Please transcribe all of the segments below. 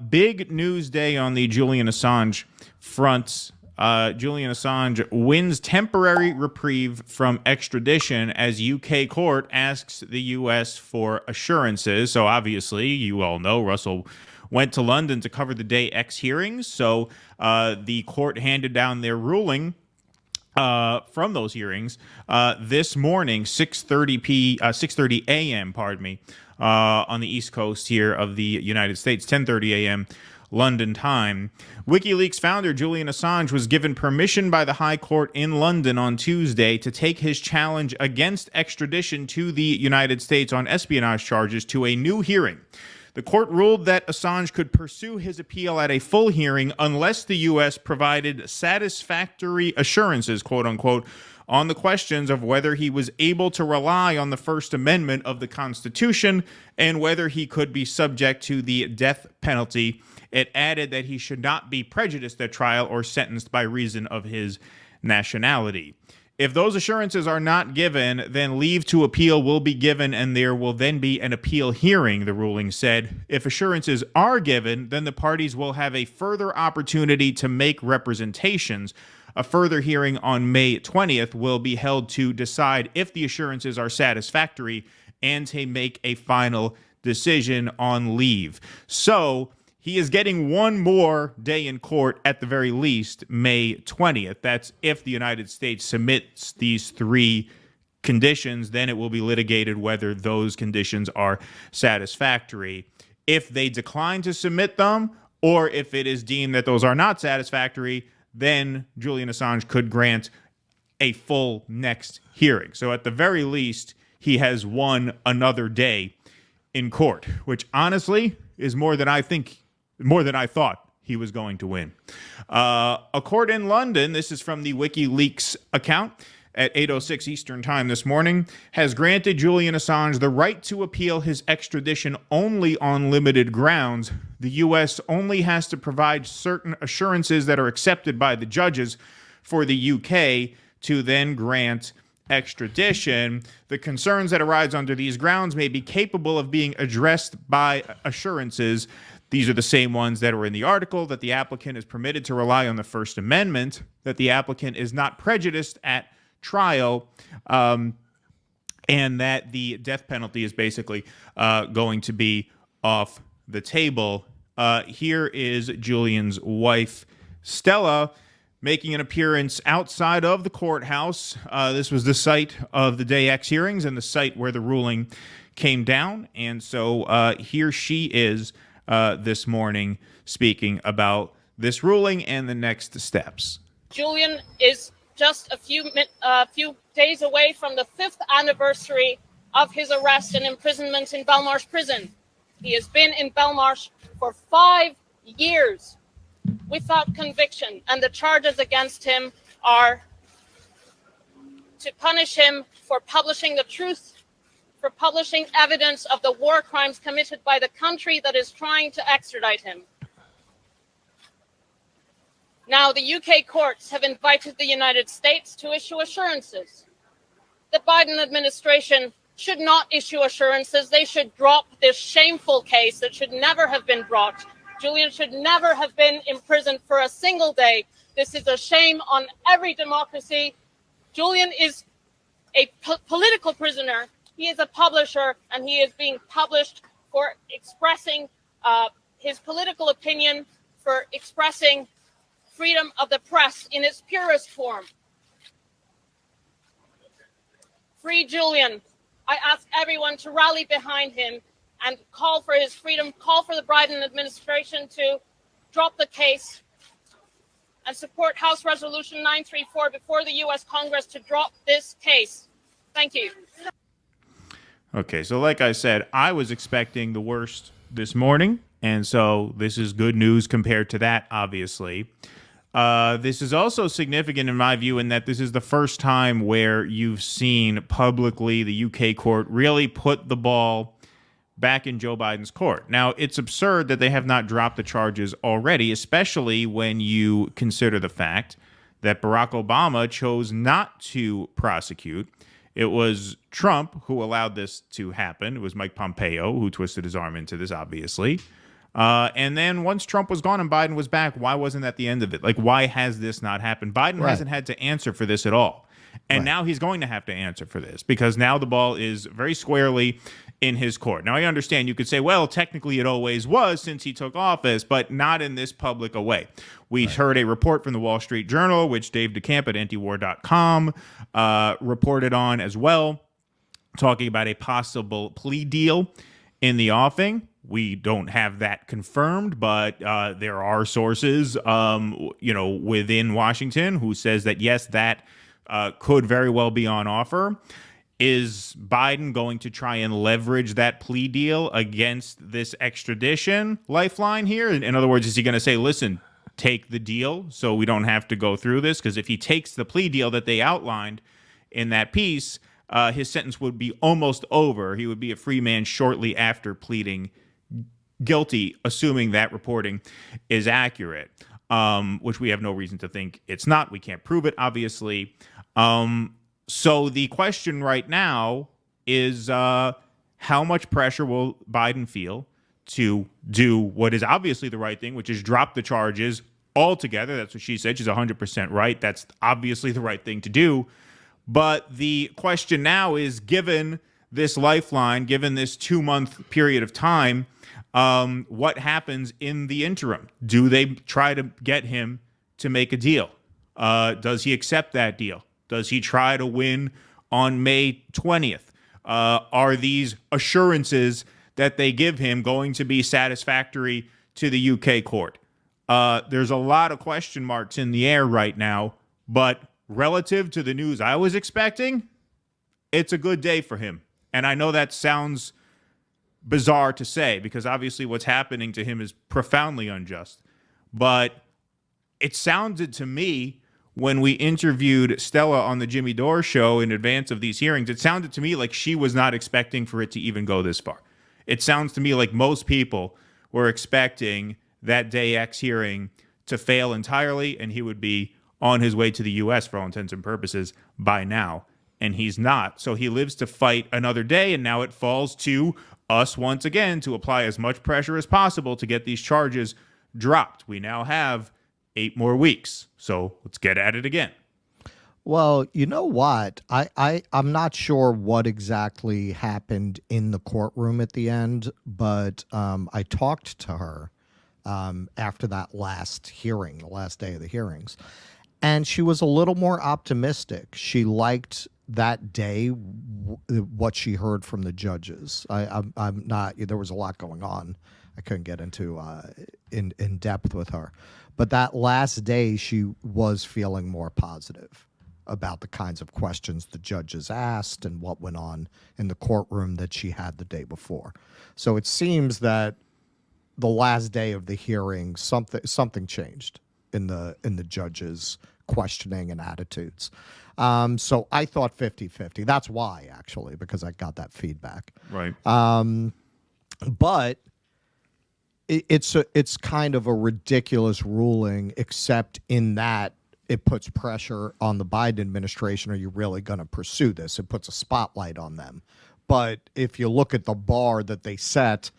Big news day on the Julian Assange front. Julian Assange wins temporary reprieve from extradition as UK court asks the US for assurances. So obviously, you all know Russell went to London to cover the Day X hearings. So the court handed down their ruling from those hearings this morning, 6:30 a.m. Pardon me, on the East Coast here of the United States, 10:30 a.m. London time. WikiLeaks founder Julian Assange was given permission by the High Court in London on Tuesday to take his challenge against extradition to the United States on espionage charges to a new hearing. The court ruled that Assange could pursue his appeal at a full hearing unless the U.S. provided satisfactory assurances, quote unquote, on the questions of whether he was able to rely on the First Amendment of the Constitution and whether he could be subject to the death penalty. It added that he should not be prejudiced at trial or sentenced by reason of his nationality. If those assurances are not given, then leave to appeal will be given and there will then be an appeal hearing, the ruling said. If assurances are given, then the parties will have a further opportunity to make representations. A further hearing on May 20th will be held to decide if the assurances are satisfactory and to make a final decision on leave. So he is getting one more day in court at the very least, May 20th. That's if the United States submits these three conditions, then it will be litigated whether those conditions are satisfactory. If they decline to submit them, or if it is deemed that those are not satisfactory, then Julian Assange could grant a full next hearing. So at the very least, he has won another day in court, which honestly is more than I thought he was going to win. A court in London, this is from the WikiLeaks account at 8:06 Eastern Time this morning, has granted Julian Assange the right to appeal his extradition only on limited grounds. The U.S. only has to provide certain assurances that are accepted by the judges for the U.K. to then grant extradition. The concerns that arise under these grounds may be capable of being addressed by assurances. These are the same ones that are in the article: that the applicant is permitted to rely on the First Amendment, that the applicant is not prejudiced at trial, and that the death penalty is basically going to be off the table. Here is Julian's wife, Stella, making an appearance outside of the courthouse. This was the site of the Day X hearings and the site where the ruling came down. And so here she is this morning speaking about this ruling and the next steps. Julian is just a few days away from the 5th anniversary of his arrest and imprisonment in Belmarsh prison. He has been in Belmarsh for 5 years without conviction, and the charges against him are to punish him for publishing the truth, for publishing evidence of the war crimes committed by the country that is trying to extradite him. Now, the UK courts have invited the United States to issue assurances. The Biden administration should not issue assurances. They should drop this shameful case that should never have been brought. Julian should never have been imprisoned for a single day. This is a shame on every democracy. Julian is a political prisoner. He is a publisher, and he is being published for expressing his political opinion, for expressing freedom of the press in its purest form. Free Julian. I ask everyone to rally behind him and call for his freedom, call for the Biden administration to drop the case and support House Resolution 934 before the U.S. Congress to drop this case. Thank you. Okay, so like I said, I was expecting the worst this morning, and so this is good news compared to that, obviously. This is also significant in my view in that this is the first time where you've seen publicly the UK court really put the ball back in Joe Biden's court. Now, it's absurd that they have not dropped the charges already, especially when you consider the fact that Barack Obama chose not to prosecute. It was Trump who allowed this to happen. It was Mike Pompeo who twisted his arm into this, obviously. And then once Trump was gone and Biden was back, why wasn't that the end of it? Like, why has this not happened? Biden hasn't had to answer for this at all. And now he's going to have to answer for this because now the ball is very squarely in his court. Now, I understand you could say, well, technically it always was since he took office, but not in this public a way. We heard a report from the Wall Street Journal, which Dave DeCamp at antiwar.com reported on as well, talking about a possible plea deal in the offing. We don't have that confirmed, but there are sources, within Washington who says that, yes, that could very well be on offer. Is Biden going to try and leverage that plea deal against this extradition lifeline here? In other words, is he going to say, listen, take the deal so we don't have to go through this? Because if he takes the plea deal that they outlined in that piece, his sentence would be almost over. He would be a free man shortly after pleading guilty, assuming that reporting is accurate, which we have no reason to think it's not. We can't prove it, obviously. So the question right now is how much pressure will Biden feel to do what is obviously the right thing, which is drop the charges altogether. That's what she said. She's 100% right. That's obviously the right thing to do. But the question now is, given this lifeline, given this 2-month period of time, what happens in the interim? Do they try to get him to make a deal? Does he accept that deal? Does he try to win on May 20th? Are these assurances that they give him going to be satisfactory to the UK court? There's a lot of question marks in the air right now, but relative to the news I was expecting, it's a good day for him. And I know that sounds bizarre to say because obviously what's happening to him is profoundly unjust. But it sounded to me, when we interviewed Stella on the Jimmy Dore show in advance of these hearings, it sounded to me like she was not expecting for it to even go this far. It sounds to me like most people were expecting that Day X hearing to fail entirely and he would be on his way to the U.S. for all intents and purposes by now. And he's not. So he lives to fight another day, and now it falls to us once again to apply as much pressure as possible to get these charges dropped. We now have 8 more weeks. So let's get at it again. Well, you know what? I'm not sure what exactly happened in the courtroom at the end, but I talked to her after that last hearing, the last day of the hearings, and she was a little more optimistic. She liked that day what she heard from the judges. I'm not. There was a lot going on. I couldn't get into in depth with her. But that last day, she was feeling more positive about the kinds of questions the judges asked and what went on in the courtroom that she had the day before. So it seems that the last day of the hearing, something changed in the judges' questioning and attitudes. So I thought 50-50. That's why, actually, because I got that feedback. Right. But it's kind of a ridiculous ruling, except in that it puts pressure on the Biden administration. Are you really going to pursue this? It puts a spotlight on them. But if you look at the bar that they set,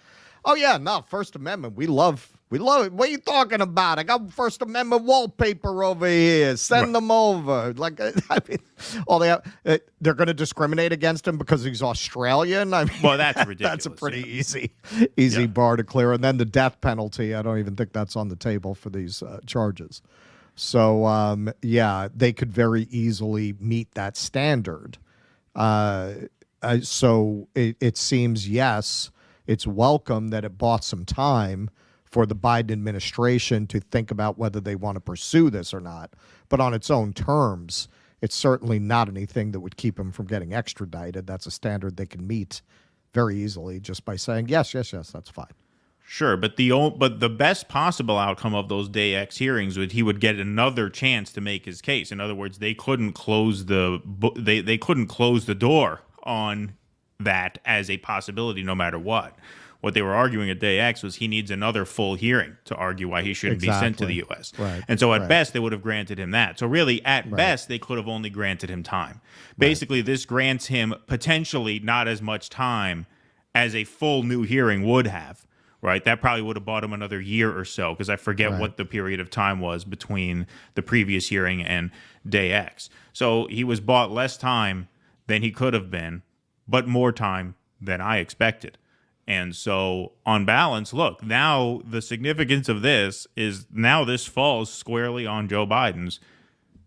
oh yeah, no, First Amendment, we love it. What are you talking about? I got First Amendment wallpaper over here. Send them over. Like, I mean, they're going to discriminate against him because he's Australian. I mean, well, that's ridiculous. That's a pretty easy bar to clear. And then the death penalty, I don't even think that's on the table for these charges. So, they could very easily meet that standard. So it seems, yes, it's welcome that it bought some time for the Biden administration to think about whether they want to pursue this or not. But on its own terms, it's certainly not anything that would keep him from getting extradited. That's a standard they can meet very easily just by saying, yes, that's fine. Sure, but the best possible outcome of those Day X hearings would he would get another chance to make his case. In other words, they couldn't close they couldn't close the door on that as a possibility no matter what. What they were arguing at Day X was he needs another full hearing to argue why he shouldn't be sent to the U.S. Right. And so at best, they would have granted him that. So really, at best, they could have only granted him time. Basically, this grants him potentially not as much time as a full new hearing would have, right? That probably would have bought him another year or so, because I forget what the period of time was between the previous hearing and day X. So he was bought less time than he could have been, but more time than I expected. And so on balance, look, now the significance of this is now this falls squarely on Joe Biden's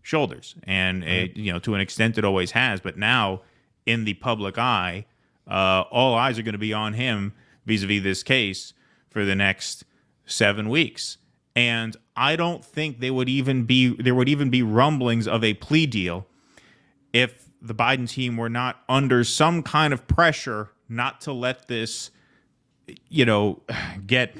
shoulders. And, to an extent it always has. But now in the public eye, all eyes are going to be on him vis-a-vis this case for the next 7 weeks. And I don't think there would even be rumblings of a plea deal if the Biden team were not under some kind of pressure not to let this, get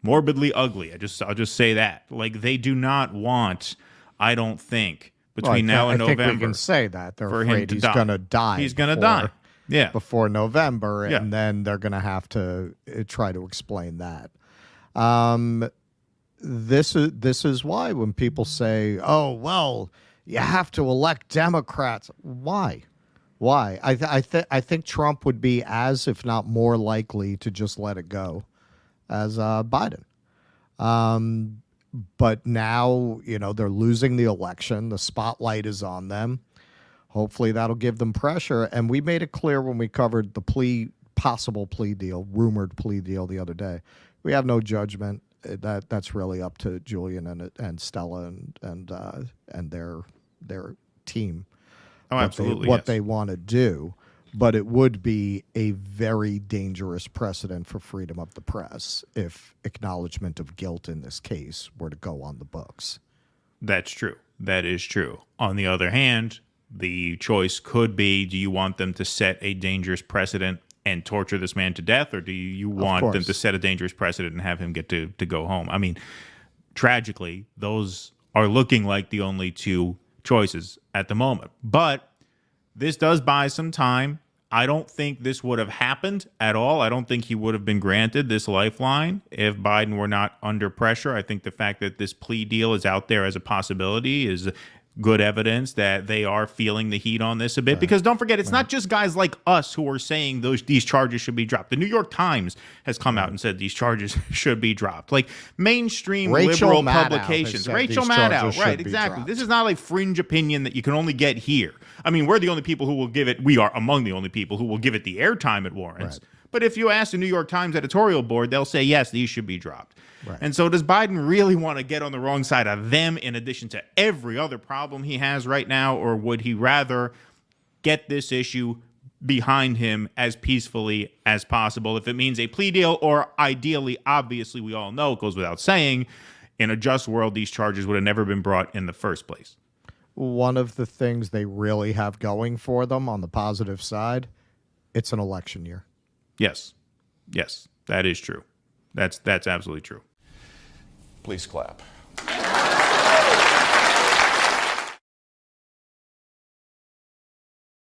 morbidly ugly. I'll just say that. Like, they do not want, I don't think, between now and November. I think we can say that. They're for him afraid to he's die. going to die. He's going to die. Yeah. Before November, and Yeah. then they're going to have to try to explain that. This is why when people say, "Oh, well, you have to elect Democrats," why? I think Trump would be as, if not more, likely to just let it go as Biden. But now, they're losing the election. The spotlight is on them. Hopefully that'll give them pressure. And we made it clear when we covered the possible plea deal, rumored plea deal the other day. We have no judgment. That's really up to Julian and Stella and their team. Oh, absolutely. What they want to do. But it would be a very dangerous precedent for freedom of the press if acknowledgement of guilt in this case were to go on the books. That's true. That is true. On the other hand, the choice could be, do you want them to set a dangerous precedent and torture this man to death, or do you want them to set a dangerous precedent and have him get to go home? I mean, tragically, those are looking like the only two choices at the moment. But this does buy some time. I don't think this would have happened at all. I don't think he would have been granted this lifeline if Biden were not under pressure. I think the fact that this plea deal is out there as a possibility is good evidence that they are feeling the heat on this a bit. Right. Because don't forget, it's not just guys like us who are saying these charges should be dropped. The New York Times has come out and said these charges should be dropped. Like mainstream liberal publications. Rachel Maddow, right, exactly. This is not like fringe opinion that you can only get here. I mean, we're the only people who will give it, we are among the only people who will give it the airtime it warrants. Right. But if you ask the New York Times editorial board, they'll say, yes, these should be dropped. Right. And so does Biden really want to get on the wrong side of them in addition to every other problem he has right now? Or would he rather get this issue behind him as peacefully as possible? If it means a plea deal, or ideally, obviously, we all know it goes without saying, in a just world, these charges would have never been brought in the first place. One of the things they really have going for them on the positive side, it's an election year. Yes, that is true. That's absolutely true. Please clap.